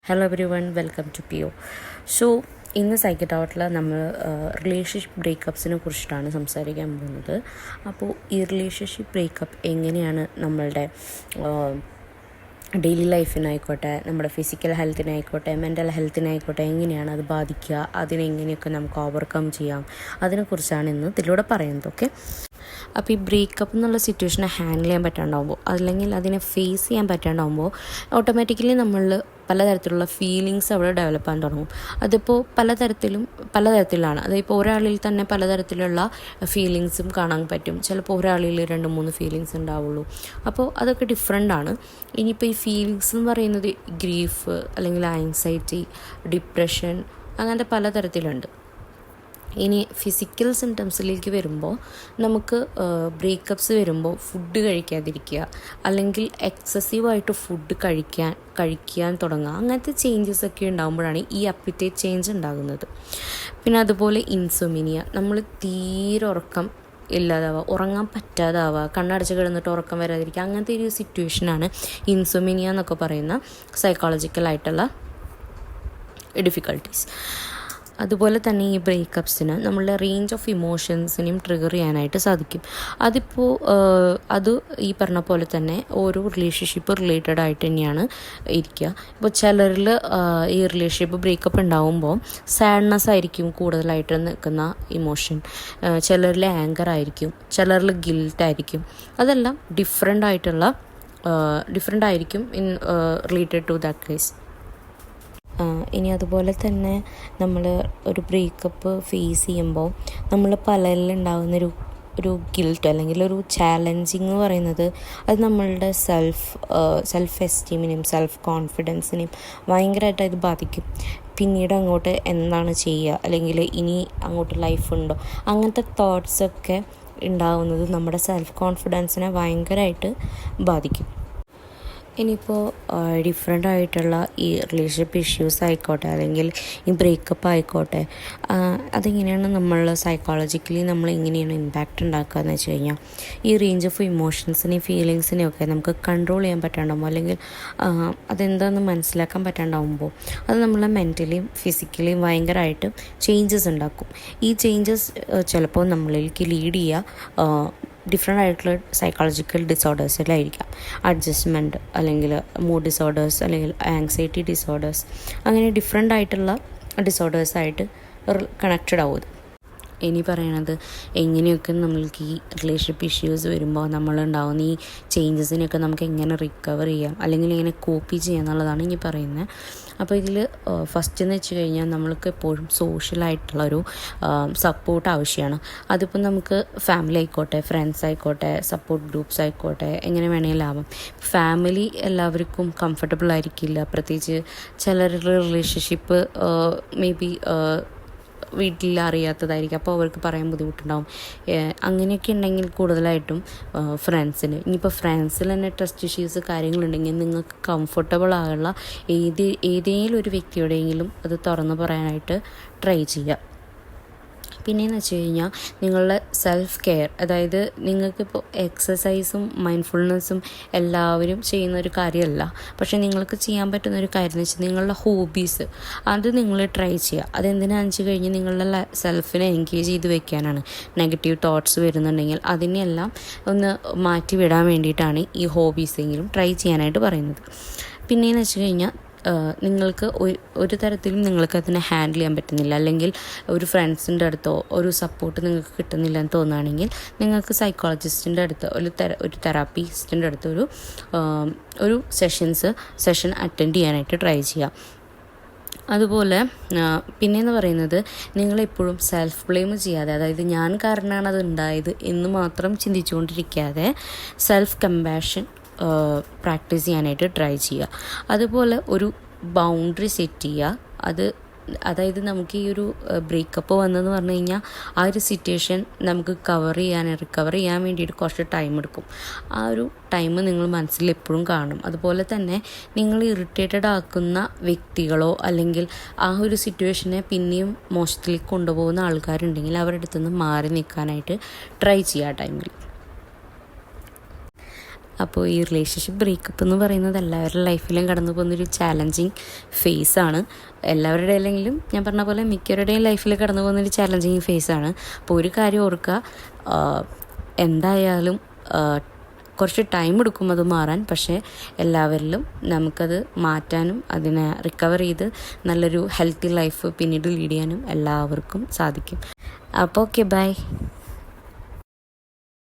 Hello everyone, welcome to P O. So ഇന്ന് cycle ടവറിൽ നമ്മൾ റിലേഷൻഷിപ്പ് ബ്രേക്കപ്സിനെ കുറിച്ചിട്ടാണ് സംസാരിക്കാൻ പോകുന്നത്. അപ്പോൾ ഈ റിലേഷൻഷിപ്പ് ബ്രേക്കപ്പ് എങ്ങനെയാണ് നമ്മളുടെ ഡെയിലി ലൈഫിനായിക്കോട്ടെ, നമ്മുടെ ഫിസിക്കൽ ഹെൽത്തിനായിക്കോട്ടെ, മെൻ്റൽ ഹെൽത്തിനായിക്കോട്ടെ എങ്ങനെയാണ് അത് ബാധിക്കുക, അതിനെങ്ങനെയൊക്കെ നമുക്ക് ഓവർകം ചെയ്യാം, അതിനെക്കുറിച്ചാണ് ഇന്ന് ഇതിലൂടെ പറയുന്നത്. ഓക്കെ, അപ്പോൾ ഈ ബ്രേക്കപ്പ് എന്നുള്ള സിറ്റുവേഷനെ ഹാൻഡിൽ ചെയ്യാൻ പറ്റാണ്ടാവുമ്പോൾ, അല്ലെങ്കിൽ അതിനെ ഫേസ് ചെയ്യാൻ പറ്റാണ്ടാവുമ്പോൾ ഓട്ടോമാറ്റിക്കലി നമ്മൾ പലതരത്തിലുള്ള ഫീലിങ്സ് അവിടെ ഡെവലപ്പ് ചെയ്യാൻ തുടങ്ങും. അതിപ്പോൾ പലതരത്തിലാണ്. അതിപ്പോൾ ഒരാളിൽ തന്നെ പലതരത്തിലുള്ള ഫീലിങ്സും കാണാൻ പറ്റും. ചിലപ്പോൾ ഒരാളിൽ 2-3 ഫീലിങ്സ് ഉണ്ടാവുള്ളൂ. അപ്പോൾ അതൊക്കെ ഡിഫറെൻ്റ് ആണ്. ഇനിയിപ്പോൾ ഈ ഫീലിങ്സ് എന്ന് പറയുന്നത് ഗ്രീഫ്, അല്ലെങ്കിൽ ആൻസൈറ്റി, ഡിപ്രഷൻ, അങ്ങനത്തെ പലതരത്തിലുണ്ട്. ഇനി ഫിസിക്കൽ സിംറ്റംസിലേക്ക് വരുമ്പോൾ നമുക്ക് ബ്രേക്കപ്സ് വരുമ്പോൾ ഫുഡ് കഴിക്കാതിരിക്കുക, അല്ലെങ്കിൽ എക്സസീവായിട്ട് ഫുഡ് കഴിക്കാൻ തുടങ്ങുക, അങ്ങനത്തെ ചേഞ്ചസ് ഒക്കെ ഉണ്ടാകുമ്പോഴാണ് ഈ അപ്പിറ്റേറ്റ് ചേഞ്ച് ഉണ്ടാകുന്നത്. പിന്നെ അതുപോലെ ഇൻസോമിനിയ, നമ്മൾ തീരെ ഉറക്കം ഇല്ലാതാവുക, ഉറങ്ങാൻ പറ്റാതാവുക, കണ്ണടച്ച് കിടന്നിട്ട് ഉറക്കം വരാതിരിക്കുക, അങ്ങനത്തെ ഒരു സിറ്റുവേഷനാണ് ഇൻസോമിനിയ എന്നൊക്കെ പറയുന്ന സൈക്കോളജിക്കലായിട്ടുള്ള ഡിഫിക്കൽട്ടീസ്. അതുപോലെ തന്നെ ഈ ബ്രേക്കപ്സിന് നമ്മളുടെ റേഞ്ച് ഓഫ് ഇമോഷൻസിനെയും ട്രിഗർ ചെയ്യാനായിട്ട് സാധിക്കും. അത് ഈ പറഞ്ഞ പോലെ തന്നെ ഓരോ റിലേഷൻഷിപ്പ് റിലേറ്റഡ് ആയിട്ട് തന്നെയാണ് ഇരിക്കുക. ഇപ്പോൾ ചിലരിൽ ഈ റിലേഷൻഷിപ്പ് ബ്രേക്കപ്പ് ഉണ്ടാകുമ്പോൾ സാഡ്നെസ് ആയിരിക്കും കൂടുതലായിട്ട് നിൽക്കുന്ന ഇമോഷൻ, ചിലരിൽ ആങ്കർ ആയിരിക്കും, ചിലരിൽ ഗിൽറ്റ് ആയിരിക്കും. അതെല്ലാം ഡിഫറെൻ്റ് ആയിരിക്കും in related to that case. ഇനി അതുപോലെ തന്നെ നമ്മൾ ഒരു ബ്രേക്കപ്പ് ഫേസ് ചെയ്യുമ്പോൾ നമ്മൾ പലരിലുണ്ടാകുന്നൊരു ഗിൽറ്റ്, അല്ലെങ്കിൽ ഒരു ചാലഞ്ചിങ് എന്ന് പറയുന്നത് അത് നമ്മളുടെ സെൽഫ് എസ്റ്റീമിനെയും സെൽഫ് കോൺഫിഡൻസിനെയും ഭയങ്കരമായിട്ട് അത് ബാധിക്കും. പിന്നീട് അങ്ങോട്ട് എന്താണ് ചെയ്യുക, അല്ലെങ്കിൽ ഇനി അങ്ങോട്ട് ലൈഫുണ്ടോ, അങ്ങനത്തെ തോട്ട്സൊക്കെ ഉണ്ടാകുന്നത് നമ്മുടെ സെൽഫ് കോൺഫിഡൻസിനെ ഭയങ്കരമായിട്ട് ബാധിക്കും. ഇനിയിപ്പോൾ ഡിഫറെൻ്റ് ആയിട്ടുള്ള ഈ റിലേഷൻഷിപ്പ് ഇഷ്യൂസ് ആയിക്കോട്ടെ, അല്ലെങ്കിൽ ഈ ബ്രേക്കപ്പ് ആയിക്കോട്ടെ, അതെങ്ങനെയാണ് നമ്മൾ സൈക്കോളജിക്കലി നമ്മൾ എങ്ങനെയാണ് ഇമ്പാക്റ്റ് ഉണ്ടാക്കുക എന്ന് വെച്ച് കഴിഞ്ഞാൽ, ഈ റേഞ്ച് ഓഫ് ഇമോഷൻസിനെയും ഫീലിങ്സിനെയും ഒക്കെ നമുക്ക് കൺട്രോൾ ചെയ്യാൻ പറ്റാണ്ടാകുമ്പോൾ, അല്ലെങ്കിൽ അതെന്താണെന്ന് മനസ്സിലാക്കാൻ പറ്റാണ്ടാകുമ്പോൾ അത് നമ്മളെ മെൻ്റലിയും ഫിസിക്കലിയും ഭയങ്കരമായിട്ട് ചേഞ്ചസ് ഉണ്ടാക്കും. ഈ ചേഞ്ചസ് ചിലപ്പോൾ നമ്മളിലേക്ക് ലീഡ് ചെയ്യുക ഡിഫറെൻ്റ് ആയിട്ടുള്ള സൈക്കോളജിക്കൽ ഡിസോർഡേഴ്സിലായിരിക്കാം. അഡ്ജസ്റ്റ്മെൻറ്റ്, അല്ലെങ്കിൽ മൂഡ് ഡിസോർഡേഴ്സ്, അല്ലെങ്കിൽ ആങ്സൈറ്റി ഡിസോർഡേഴ്സ്, അങ്ങനെ ഡിഫറെൻ്റ് ആയിട്ടുള്ള ഡിസോർഡേഴ്സായിട്ട് കണക്റ്റഡ് ആവും. ഇനി പറയണത് എങ്ങനെയൊക്കെ നമ്മൾക്ക് ഈ റിലേഷൻഷിപ്പ് ഇഷ്യൂസ് വരുമ്പോൾ നമ്മളുണ്ടാവുന്ന ഈ ചേഞ്ചസിനെയൊക്കെ നമുക്ക് എങ്ങനെ റിക്കവർ ചെയ്യാം, അല്ലെങ്കിൽ എങ്ങനെ കോപ്പി ചെയ്യാം എന്നുള്ളതാണ് ഇനി പറയുന്നത്. അപ്പോൾ ഇതിൽ ഫസ്റ്റ് എന്ന് വെച്ച് കഴിഞ്ഞാൽ നമ്മൾക്ക് എപ്പോഴും സോഷ്യലായിട്ടുള്ളൊരു സപ്പോർട്ട് ആവശ്യമാണ്. അതിപ്പോൾ നമുക്ക് ഫാമിലി ആയിക്കോട്ടെ, ഫ്രണ്ട്സ് ആയിക്കോട്ടെ, സപ്പോർട്ട് ഗ്രൂപ്പ്സ് ആയിക്കോട്ടെ, എങ്ങനെ വേണമെങ്കിലും ആവാം. ഫാമിലി എല്ലാവർക്കും കംഫർട്ടബിൾ ആയിരിക്കില്ല, പ്രത്യേകിച്ച് ചിലരുടെ റിലേഷൻഷിപ്പ് മേ ബി വീട്ടിൽ അറിയാത്തതായിരിക്കും, അപ്പോൾ അവർക്ക് പറയാൻ ബുദ്ധിമുട്ടുണ്ടാവും. അങ്ങനെയൊക്കെ ഉണ്ടെങ്കിൽ കൂടുതലായിട്ടും ഫ്രണ്ട്സിന്, ഇനിയിപ്പോൾ ഫ്രണ്ട്സിൽ തന്നെ ട്രസ്റ്റ് ഇഷ്യൂസ് കാര്യങ്ങളുണ്ടെങ്കിൽ നിങ്ങൾക്ക് കംഫർട്ടബിൾ ആയുള്ള ഏതെങ്കിലും ഒരു വ്യക്തിയോടെങ്കിലും അത് തുറന്നു പറയാനായിട്ട് ട്രൈ ചെയ്യുക. പിന്നെയെന്ന് വെച്ച് കഴിഞ്ഞാൽ നിങ്ങളുടെ സെൽഫ് കെയർ, അതായത് നിങ്ങൾക്കിപ്പോൾ എക്സസൈസും മൈൻഡ്ഫുൾനെസ്സും എല്ലാവരും ചെയ്യുന്ന ഒരു കാര്യമല്ല, പക്ഷേ നിങ്ങൾക്ക് ചെയ്യാൻ പറ്റുന്ന ഒരു കാര്യം എന്ന് വെച്ചാൽ നിങ്ങളുടെ ഹോബീസ്, അത് നിങ്ങൾ ട്രൈ ചെയ്യുക. അതെന്തിനാണെന്ന് വെച്ച് കഴിഞ്ഞാൽ നിങ്ങളുടെ സെൽഫിനെ എൻഗേജ് ചെയ്ത് വെക്കാനാണ്. നെഗറ്റീവ് തോട്ട്സ് വരുന്നുണ്ടെങ്കിൽ അതിനെല്ലാം ഒന്ന് മാറ്റിവിടാൻ വേണ്ടിയിട്ടാണ് ഈ ഹോബീസെങ്കിലും ട്രൈ ചെയ്യാനായിട്ട് പറയുന്നത്. പിന്നെയെന്ന് വെച്ച് കഴിഞ്ഞാൽ നിങ്ങൾക്ക് ഒരു തരത്തിലും നിങ്ങൾക്ക് അതിനെ ഹാൻഡിൽ ചെയ്യാൻ പറ്റുന്നില്ല, അല്ലെങ്കിൽ ഒരു ഫ്രണ്ട്സിൻ്റെ അടുത്തോ ഒരു സപ്പോർട്ട് നിങ്ങൾക്ക് കിട്ടുന്നില്ല എന്ന് തോന്നുകയാണെങ്കിൽ നിങ്ങൾക്ക് സൈക്കോളജിസ്റ്റിൻ്റെ അടുത്ത്, ഒരു തെറാപ്പിസ്റ്റിൻ്റെ അടുത്ത് ഒരു സെഷൻ അറ്റൻഡ് ചെയ്യാനായിട്ട് ട്രൈ ചെയ്യാം. അതുപോലെ പിന്നെയെന്ന് പറയുന്നത് നിങ്ങളെപ്പോഴും സെൽഫ് ബ്ലെയിം ചെയ്യാതെ, അതായത് ഞാൻ കാരണമാണ് അത് ഉണ്ടായത് എന്ന് മാത്രം ചിന്തിച്ചുകൊണ്ടിരിക്കാതെ സെൽഫ് കമ്പാഷൻ പ്രാക്ടീസ് ചെയ്യാനായിട്ട് ട്രൈ ചെയ്യുക. അതുപോലെ ഒരു ബൗണ്ടറി സെറ്റ് ചെയ്യുക. അതായത് നമുക്ക് ഈ ഒരു ബ്രേക്കപ്പ് വന്നതെന്ന് പറഞ്ഞു കഴിഞ്ഞാൽ ആ ഒരു സിറ്റുവേഷൻ നമുക്ക് റിക്കവർ ചെയ്യാൻ വേണ്ടിയിട്ട് കുറച്ച് ടൈം എടുക്കും. ആ ഒരു ടൈം നിങ്ങൾ മനസ്സിൽ എപ്പോഴും കാണും. അതുപോലെ തന്നെ നിങ്ങൾ ഇറിറ്റേറ്റഡ് ആക്കുന്ന വ്യക്തികളോ, അല്ലെങ്കിൽ ആ ഒരു സിറ്റുവേഷനെ പിന്നെയും മോശത്തിലേക്ക് കൊണ്ടുപോകുന്ന ആൾക്കാരുണ്ടെങ്കിൽ അവരുടെ അടുത്തുനിന്ന് മാറി നിൽക്കാനായിട്ട് ട്രൈ ചെയ്യുക ടൈമിൽ. അപ്പോൾ ഈ റിലേഷൻഷിപ്പ് ബ്രേക്കപ്പ് എന്ന് പറയുന്നത് എല്ലാവരുടെ ലൈഫിലും കടന്നു പോകുന്നൊരു ചാലഞ്ചിങ് ഫേസാണ്. എല്ലാവരുടെ അല്ലെങ്കിലും ഞാൻ പറഞ്ഞ പോലെ മിക്കവരുടെയും ലൈഫിൽ കടന്നു പോകുന്നൊരു ചാലഞ്ചിങ് ഫേസാണ്. അപ്പോൾ ഒരു കാര്യം ഓർക്കുക, എന്തായാലും കുറച്ച് ടൈം എടുക്കും അത് മാറാൻ. പക്ഷേ എല്ലാവരിലും നമുക്കത് മാറ്റാനും അതിനെ റിക്കവർ ചെയ്ത് നല്ലൊരു ഹെൽത്തി ലൈഫ് പിന്നീട് ലീഡ് ചെയ്യാനും എല്ലാവർക്കും സാധിക്കും. അപ്പോൾ ഓക്കെ, ബൈ.